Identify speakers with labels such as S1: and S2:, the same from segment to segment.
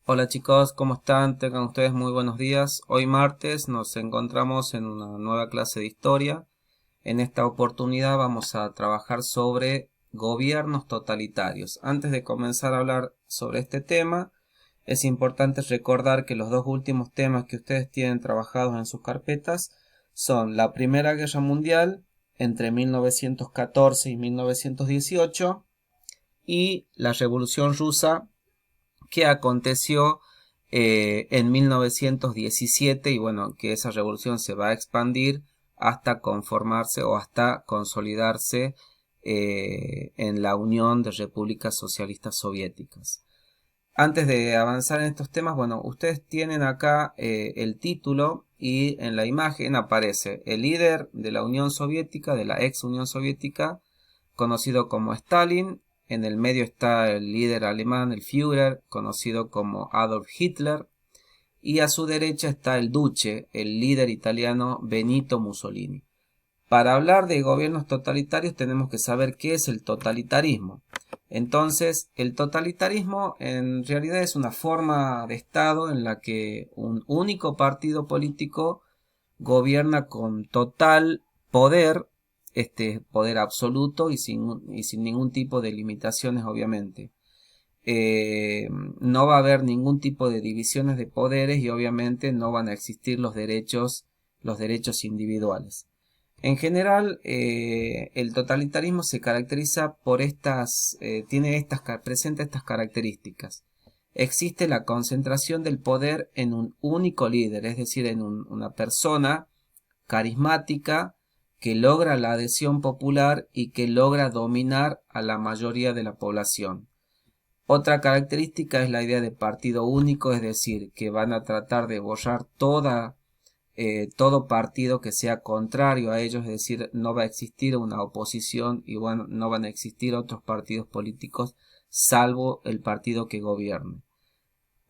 S1: Hola chicos, ¿cómo están? Tengan ustedes muy buenos días. Hoy martes nos encontramos en una nueva clase de historia. En esta oportunidad vamos a trabajar sobre gobiernos totalitarios. Antes de comenzar a hablar sobre este tema, es importante recordar que los dos últimos temas que ustedes tienen trabajados en sus carpetas son la Primera Guerra Mundial entre 1914 y 1918 y la Revolución Rusa que aconteció en 1917 y bueno, que esa revolución se va a expandir hasta conformarse o hasta consolidarse en la Unión de Repúblicas Socialistas Soviéticas. Antes de avanzar en estos temas, bueno, ustedes tienen acá el título y en la imagen aparece el líder de la Unión Soviética, de la ex Unión Soviética, conocido como Stalin. En el medio está el líder alemán, el Führer, conocido como Adolf Hitler. Y a su derecha está el Duce, el líder italiano Benito Mussolini. Para hablar de gobiernos totalitarios tenemos que saber qué es el totalitarismo. Entonces, el totalitarismo en realidad es una forma de Estado en la que un único partido político gobierna con total poder, este poder absoluto y sin ningún tipo de limitaciones, obviamente. No va a haber ningún tipo de divisiones de poderes y obviamente no van a existir los derechos individuales. En general, el totalitarismo se caracteriza por presenta estas características. Existe la concentración del poder en un único líder, es decir, en una persona carismática que logra la adhesión popular y que logra dominar a la mayoría de la población. Otra característica es la idea de partido único, es decir, que van a tratar de borrar todo partido que sea contrario a ellos, es decir, no va a existir una oposición y bueno, no van a existir otros partidos políticos salvo el partido que gobierne.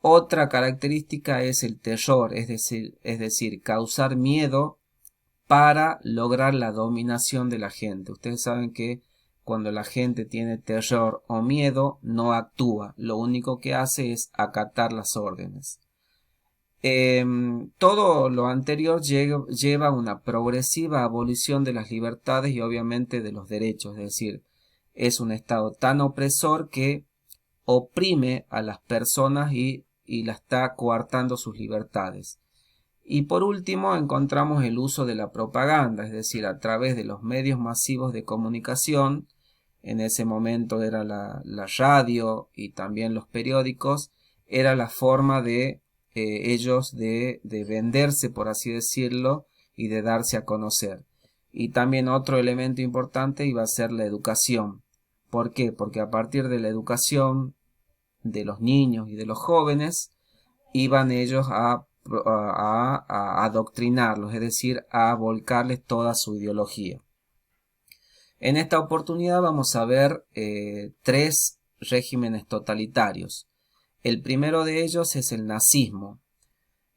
S1: Otra característica es el terror, es decir, causar miedo para lograr la dominación de la gente. Ustedes saben que cuando la gente tiene terror o miedo, no actúa, lo único que hace es acatar las órdenes. Todo lo anterior lleva a una progresiva abolición de las libertades y obviamente de los derechos, es decir, es un Estado tan opresor que oprime a las personas y la está coartando sus libertades. Y por último encontramos el uso de la propaganda, es decir, a través de los medios masivos de comunicación. En ese momento era la radio y también los periódicos, era la forma de ellos de venderse, por así decirlo, y de darse a conocer. Y también otro elemento importante iba a ser la educación. ¿Por qué? Porque a partir de la educación de los niños y de los jóvenes, iban ellos a adoctrinarlos, es decir, a volcarles toda su ideología. En esta oportunidad vamos a ver tres regímenes totalitarios. El primero de ellos es el nazismo.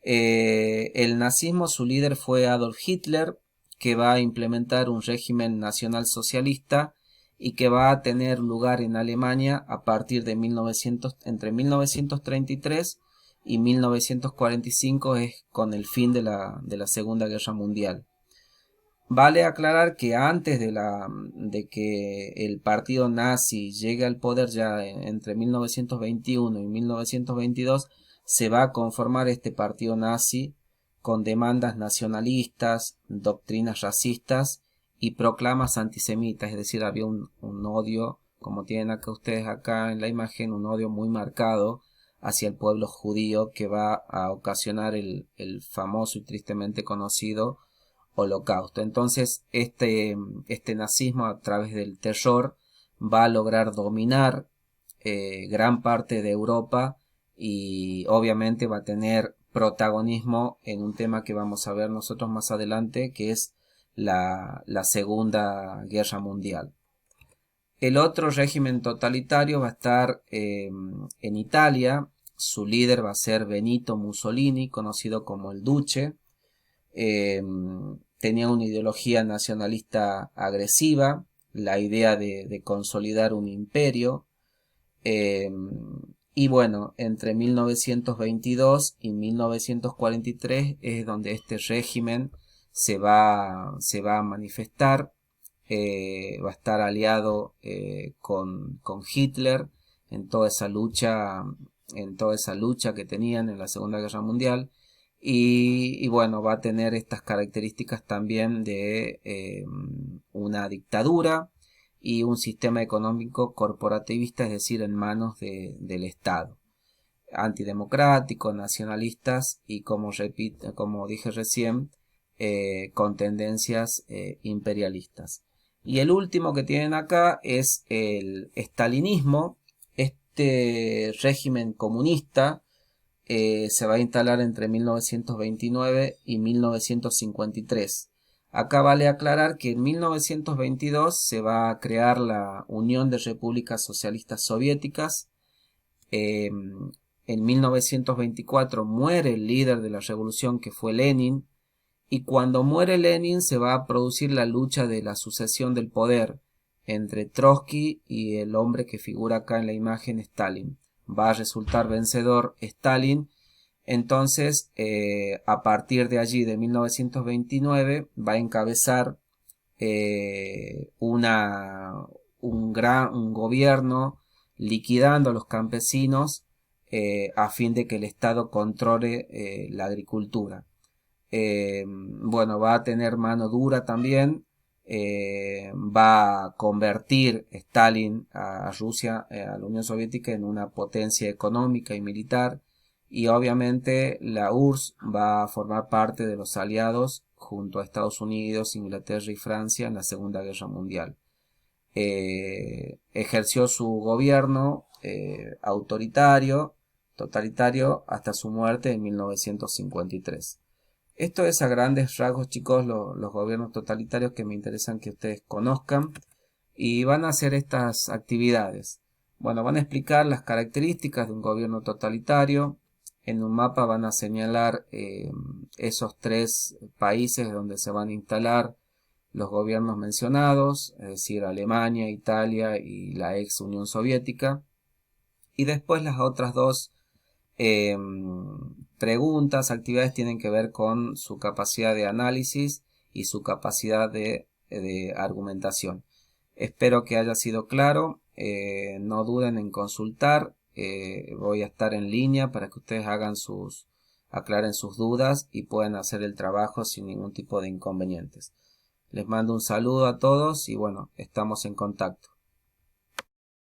S1: El nazismo, su líder fue Adolf Hitler, que va a implementar un régimen nacional socialista y que va a tener lugar en Alemania a partir de entre 1933 y 1945, es con el fin de la Segunda Guerra Mundial. Vale aclarar que antes de que el partido nazi llegue al poder, ya entre 1921 y 1922, se va a conformar este partido nazi con demandas nacionalistas, doctrinas racistas y proclamas antisemitas, es decir, había un odio, como tienen acá ustedes acá en la imagen, un odio muy marcado hacia el pueblo judío que va a ocasionar el famoso y tristemente conocido Holocausto. Entonces, este nazismo a través del terror va a lograr dominar gran parte de Europa y obviamente va a tener protagonismo en un tema que vamos a ver nosotros más adelante, que es la Segunda Guerra Mundial. El otro régimen totalitario va a estar en Italia. Su líder va a ser Benito Mussolini, conocido como el Duce. Eh, Tenía una ideología nacionalista agresiva, la idea de consolidar un imperio, eh, Y bueno, entre 1922 y 1943 es donde este régimen se va a manifestar, va a estar aliado con Hitler en toda esa lucha, que tenían en la Segunda Guerra Mundial. Y bueno, va a tener estas características también de una dictadura y un sistema económico corporativista, es decir, en manos del Estado, antidemocráticos, nacionalistas y como dije recién, con tendencias imperialistas. Y el último que tienen acá es el estalinismo. Este régimen comunista se va a instalar entre 1929 y 1953. Acá vale aclarar que en 1922 se va a crear la Unión de Repúblicas Socialistas Soviéticas. En 1924 muere el líder de la revolución, que fue Lenin, y cuando muere Lenin se va a producir la lucha de la sucesión del poder entre Trotsky y el hombre que figura acá en la imagen, Stalin. Va a resultar vencedor Stalin. Entonces, a partir de allí, de 1929, va a encabezar un gobierno liquidando a los campesinos a fin de que el Estado controle la agricultura. Bueno, va a tener mano dura también. Va a convertir Stalin a Rusia, a la Unión Soviética, en una potencia económica y militar. Y obviamente la URSS va a formar parte de los aliados junto a Estados Unidos, Inglaterra y Francia en la Segunda Guerra Mundial. Ejerció su gobierno totalitario, hasta su muerte en 1953. Esto es a grandes rasgos, chicos, los gobiernos totalitarios que me interesan que ustedes conozcan, y van a hacer estas actividades. Bueno, van a explicar las características de un gobierno totalitario. En un mapa van a señalar esos 3 países donde se van a instalar los gobiernos mencionados, es decir, Alemania, Italia y la ex Unión Soviética. Y después las otras 2 preguntas, actividades, tienen que ver con su capacidad de análisis y su capacidad de argumentación. Espero que haya sido claro. No duden en consultar. Voy a estar en línea para que ustedes aclaren sus dudas y puedan hacer el trabajo sin ningún tipo de inconvenientes. Les mando un saludo a todos y bueno, estamos en contacto.